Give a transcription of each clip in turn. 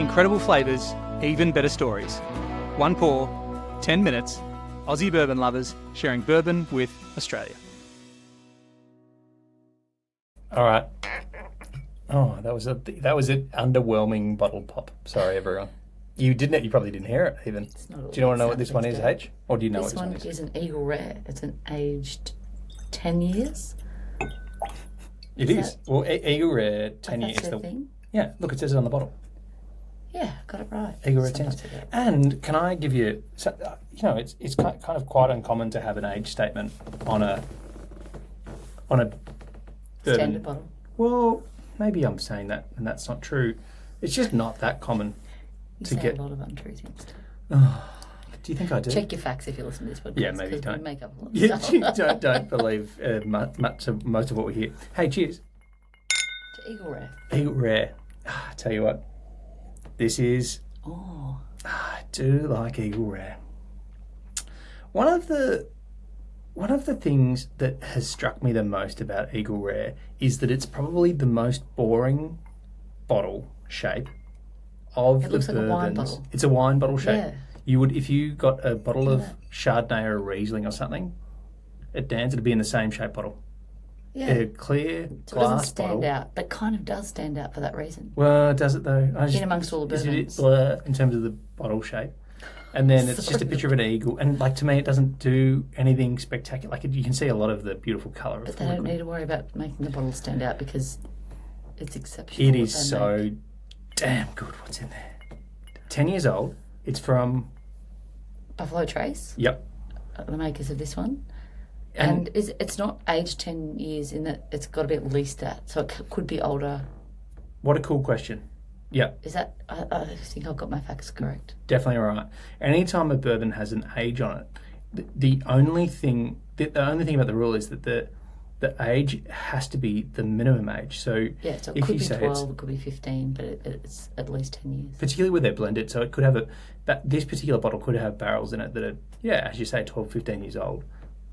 Incredible flavours, even better stories. One pour, 10 minutes. Aussie bourbon lovers sharing bourbon with Australia. All right. Oh, that was an underwhelming bottle pop. Sorry, everyone. You probably didn't hear it even. Do you want to know what this one is, H? Or do you know what this one is? This one is an Eagle Rare. It's an aged 10 years. It is. Well, Eagle Rare 10 years. That's the thing? Yeah, look, it says it on the bottle. Yeah, got it right. Eagle Rare 10 years. And can I give you, it's kind of quite uncommon to have an age statement on a bourbon. Standard bottle. Well, maybe I'm saying that and that's not true. It's just not that common to get a lot of untrue things. Do you think I do? Check your facts if you listen to this podcast. Yeah, maybe don't. We make up a lot of stuff. don't believe most of what we hear. Hey, cheers. To Eagle Rare. Eagle Rare. I tell you what, this is. Oh. I do like Eagle Rare. One of the things that has struck me the most about Eagle Rare is that it's probably the most boring bottle shape of the bourbons. Like a wine bottle. It's a wine bottle shape. Yeah. You would, if you got a bottle of Chardonnay or Riesling or something at Dan's, it'd be in the same shape bottle. Yeah. A clear so glass it doesn't stand bottle. out, but kind of does stand out for that reason. Well, does it though? In amongst all the bourbons. Is it blur in terms of the bottle shape? And then it's just a picture of an eagle. And like, to me, it doesn't do anything spectacular. Like, you can see a lot of the beautiful colour. But they don't need to worry about making the bottle stand out because it's exceptional. It is so damn good what's in there. 10 years old. It's from Buffalo Trace. Yep. The makers of this one. And it's not aged 10 years in that it's got to be at least that. So it could be older. What a cool question. Yeah. Is that, I think I've got my facts correct. Definitely right. Anytime a bourbon has an age on it, the only thing about the rule is that the age has to be the minimum age. So yeah, so it could be 12, it could be 15, but it's at least 10 years. Particularly where they're blended. So it could have this particular bottle could have barrels in it that are, as you say, 12, 15 years old.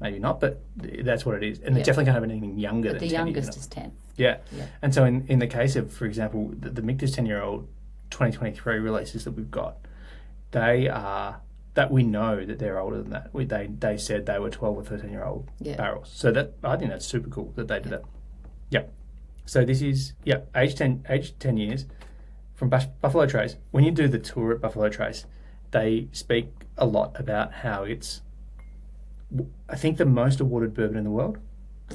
Maybe not, but that's what it is. And they definitely can't have anything younger than 10. The youngest is 10. Yeah. And so in the case of, for example, the Michter's 10-year-old 2023 releases that we've got, they are, that we know that they're older than that. They said they were 12 or 13-year-old barrels. So that, I think that's super cool that they did that. Yeah. So this is, age 10 years from Buffalo Trace. When you do the tour at Buffalo Trace, they speak a lot about how it's, I think, the most awarded bourbon in the world.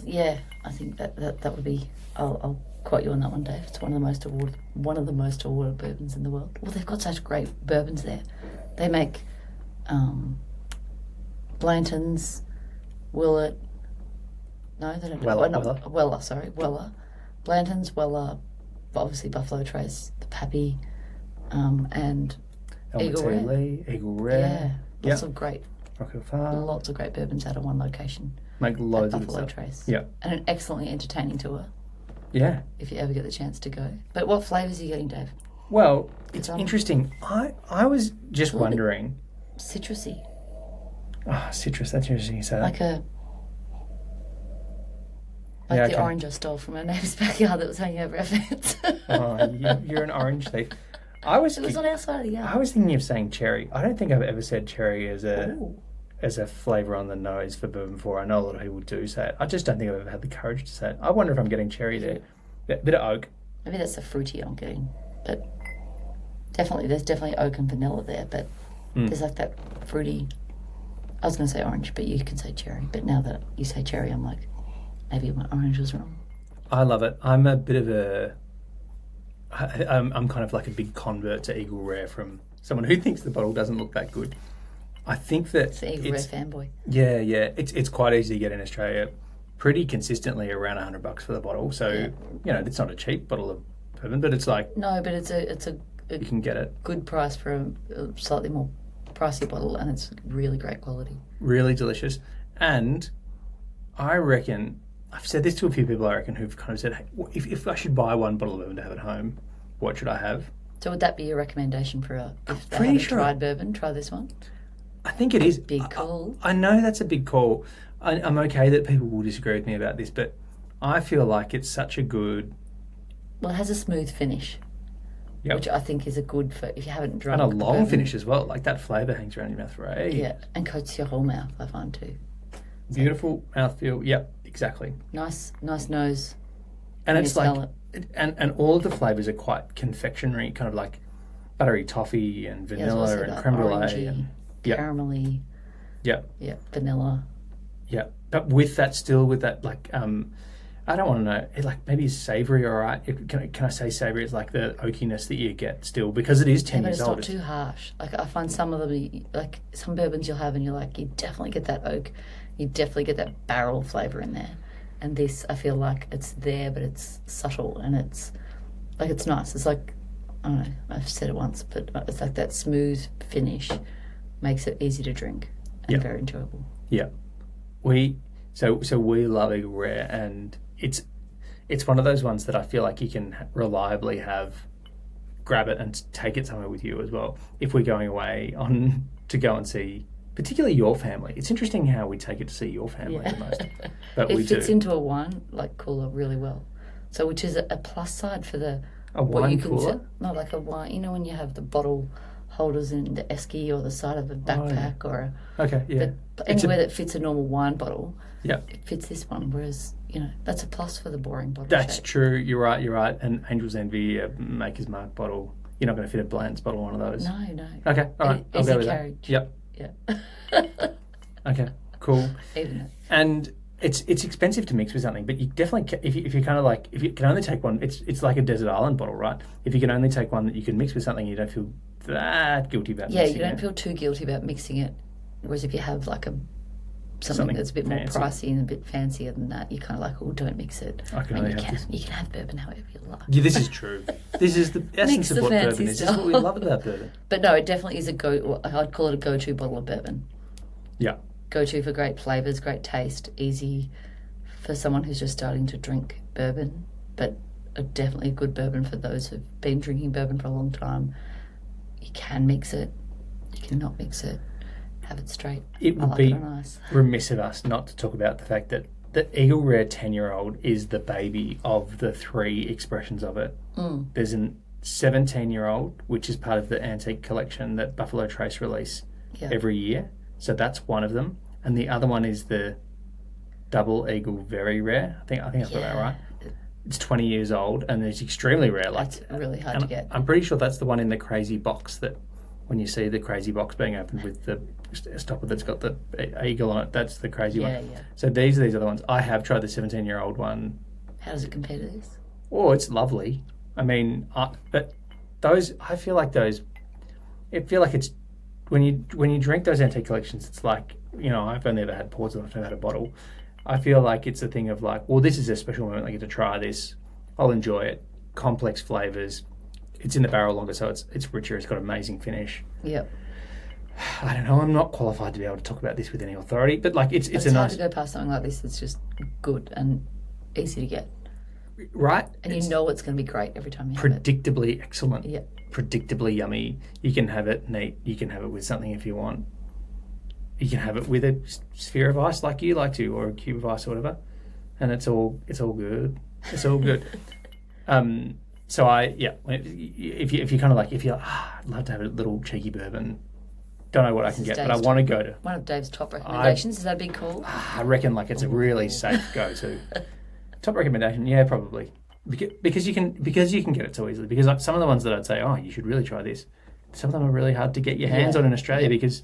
Yeah, I think that would be. I'll quote you on that one, Dave. It's one of the most awarded bourbons in the world. Well, they've got such great bourbons there. They make Blanton's, Willett. No, they don't. Weller. Blanton's, Weller. Obviously, Buffalo Trace, the Pappy, and Eagle Rare. Eagle Rare. Yeah, lots of great. Lots of great bourbons out of one location. Make loads of Buffalo stuff. Trace. Yeah. And an excellently entertaining tour. Yeah. If you ever get the chance to go. But what flavours are you getting, Dave? Well, it's interesting. I was just wondering. Citrusy. Oh, citrus. That's interesting you say that. Like the orange I stole from our neighbour's backyard that was hanging over our fence. Oh, you're an orange thief. It was on our side of the yard. I was thinking of saying cherry. I don't think I've ever said cherry as a flavour on the nose for bourbon before. I know a lot of people do say it. I just don't think I've ever had the courage to say it. I wonder if I'm getting cherry there. A bit of oak. Maybe that's the fruity I'm getting. But there's definitely oak and vanilla there. But there's like that fruity. I was going to say orange, but you can say cherry. But now that you say cherry, I'm like, maybe my orange was wrong. I love it. I'm a bit of a... I'm kind of like a big convert to Eagle Rare from someone who thinks the bottle doesn't look that good. I think that it's the Eagle Rare fanboy. Yeah. It's quite easy to get in Australia, pretty consistently around $100 for the bottle. So it's not a cheap bottle of bourbon, but it's like but it's a you can get it good price for a slightly more pricey bottle, and it's really great quality, really delicious. And I reckon, I've said this to a few people, I reckon, who've kind of said, hey, if I should buy one bottle of bourbon to have at home, what should I have? So would that be your recommendation for if they haven't tried bourbon, try this one? I think it is. Big call. I know that's a big call. I'm okay that people will disagree with me about this, but I feel like it's such a good... Well, it has a smooth finish. Yep. which I think is a good for if you haven't drunk. And a long bourbon. finish as well. Like that flavour hangs around your mouth for ages. Yeah, and coats your whole mouth, I find too. Beautiful mouthfeel. Yep, exactly. Nice nose. And when it's you like, smell and all of the flavours are quite confectionery, kind of like buttery toffee and There's vanilla also and that creme brulee. orangey, And, yep, caramelly, yep, vanilla. yep. But with that, like, I don't want to know, like maybe savoury, all right? Can I say savoury? It's like the oakiness that you get still, because it is 10 But years it's old. not too harsh. Like I find some of them, like some bourbons you'll have, and you're like, you definitely get that oak, you definitely get that barrel flavour in there. And this, I feel like it's there, but it's subtle, and it's like it's nice. It's like, I don't know, I've said it once, but it's like that smooth finish makes it easy to drink and Yep. very enjoyable. Yeah, so we love Eagle Rare, and it's one of those ones that I feel like you can reliably grab it and take it somewhere with you as well. If we're going away on to go and see, particularly your family, it's interesting how we take it to see your family the most, but we It fits do. into a wine like cooler really well. So which is a plus side for the A what wine you can cooler? sit- not like a wine. You know when you have the bottle holders in the esky or the side of a backpack or Okay, yeah, anywhere that fits a normal wine bottle. yeah. It fits this one, whereas that's a plus for the boring bottle. That's shape. true. You're right. And Angel's Envy, Maker's Mark bottle. You're not going to fit a Blanton's bottle on one of those. No. Okay, all right. I'll Easy go with carriage. that. Yep. Yeah. Okay. Cool. Even it. And it's expensive to mix with something, but you definitely if you kind of like if you can only take one, it's like a desert island bottle, right? If you can only take one that you can mix with something, you don't feel that guilty about. Yeah, mixing you don't it. feel too guilty about mixing it. Whereas if you have like something that's a bit fancy. more pricey and a bit fancier than that, you're kind of like, oh, don't mix it. I can only you have can. this. You can have bourbon however you like. Yeah, this is true. This is the essence of the what fancy bourbon is. This is what we stuff. love about bourbon. But no, it definitely is I'd call it a go-to bottle of bourbon. Yeah. Go-to for great flavours, great taste, easy for someone who's just starting to drink bourbon, but definitely a good bourbon for those who've been drinking bourbon for a long time. You can mix it. You can not mix it. Have it straight. It I would like be it on ice. remiss of us not to talk about the fact that the Eagle Rare 10-year-old is the baby of the three expressions of it. There's an 17-year-old, which is part of the antique collection that Buffalo Trace release every year. So that's one of them. And the other one is the Double Eagle Very Rare. I think I've got that right. It's 20 years old and it's extremely rare. That's really hard to get. I'm pretty sure that's the one in the crazy box that when you see the crazy box being opened with the stopper that's got the eagle on it, that's the crazy one. Yeah. So these are these other ones. I have tried the 17-year-old one. How does it compare to this? Oh, it's lovely. I mean, but those, I feel like those, it feel like it's, when you drink those antique collections, it's like, I've only ever had pours, I've never had a bottle. I feel like it's a thing of like, well, this is a special moment. I get to try this. I'll enjoy it. Complex flavors. It's in the barrel longer, so it's richer. It's got amazing finish. Yep. I don't know. I'm not qualified to be able to talk about this with any authority, but like it's It's a hard nice, to go past something like this that's just good and easy to get. right? And It's you know it's going to be great every time you have it. predictably excellent. Yeah. Predictably yummy. You can have it neat. You can have it with something if you want. You can have it with a sphere of ice like you like to, or a cube of ice or whatever, and it's all good. It's all good. So if you kind of like, if you're I'd love to have a little cheeky bourbon. Don't know what I can is get, but Dave's I want to go to. One of Dave's top recommendations. Is that a big call? I reckon like it's a really safe go-to. Top recommendation, yeah, probably because you can get it so easily. Because like some of the ones that I'd say, oh, you should really try this. Some of them are really hard to get your hands on in Australia because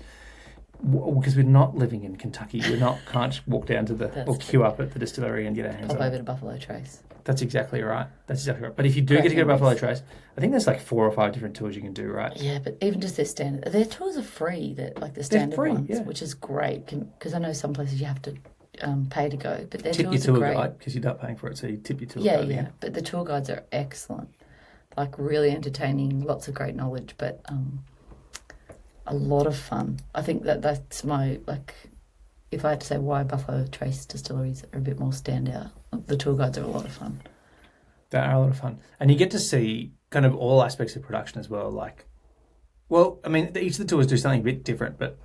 we're not living in Kentucky. Can't walk down to or queue up at the distillery and get our hands Pop on over it. to Buffalo Trace. That's exactly right. But if you do get to go to Buffalo Trace, I think there's like 4 or 5 different tours you can do, right? Yeah, but even just their standard, their tours are free. Like the standard free, ones, yeah. which is great because I know some places you have to pay to go, but their Tip your tours are tour great. guide because you're not paying for it, so you tip your tour Yeah, guide. yeah. But the tour guides are excellent, like really entertaining, lots of great knowledge, but a lot of fun. I think that's my if I had to say why Buffalo Trace distilleries are a bit more standout, the tour guides are a lot of fun. They are a lot of fun. And you get to see kind of all aspects of production as well. Like, well, I mean, each of the tours do something a bit different, but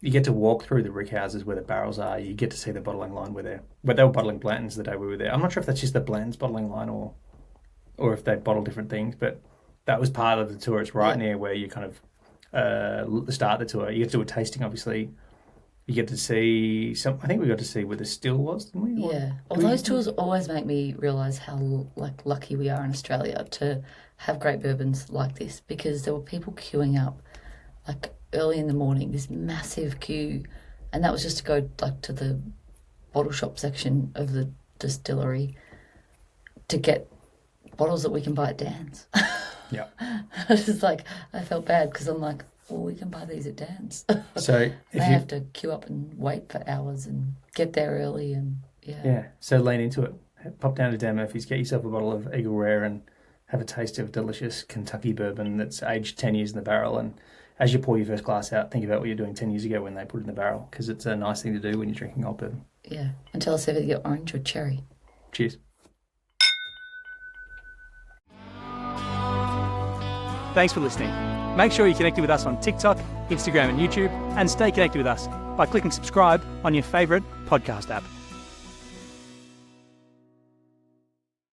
you get to walk through the rick houses where the barrels are. You get to see the bottling line where they were bottling Blantons the day we were there. I'm not sure if that's just the Blanton's bottling line or if they bottle different things, but that was part of the tour. It's right near where you kind of start the tour. You get to do a tasting, obviously. You get to see some. I think we got to see where the still was, didn't we? Yeah. Well, those tours always make me realise how lucky we are in Australia to have great bourbons like this, because there were people queuing up early in the morning, this massive queue, and that was just to go to the bottle shop section of the distillery to get bottles that we can buy at Dan's. Yeah. I was just I felt bad because I'm like, well, we can buy these at Dan's. So they have to queue up and wait for hours and get there early and Yeah, so lean into it. Pop down to Dan Murphy's, get yourself a bottle of Eagle Rare and have a taste of delicious Kentucky bourbon that's aged 10 years in the barrel. And as you pour your first glass out, think about what you're doing 10 years ago when they put it in the barrel, because it's a nice thing to do when you're drinking old bourbon. Yeah, and tell us if you get orange or cherry. Cheers. Thanks for listening. Make sure you're connected with us on TikTok, Instagram and YouTube, and stay connected with us by clicking subscribe on your favourite podcast app.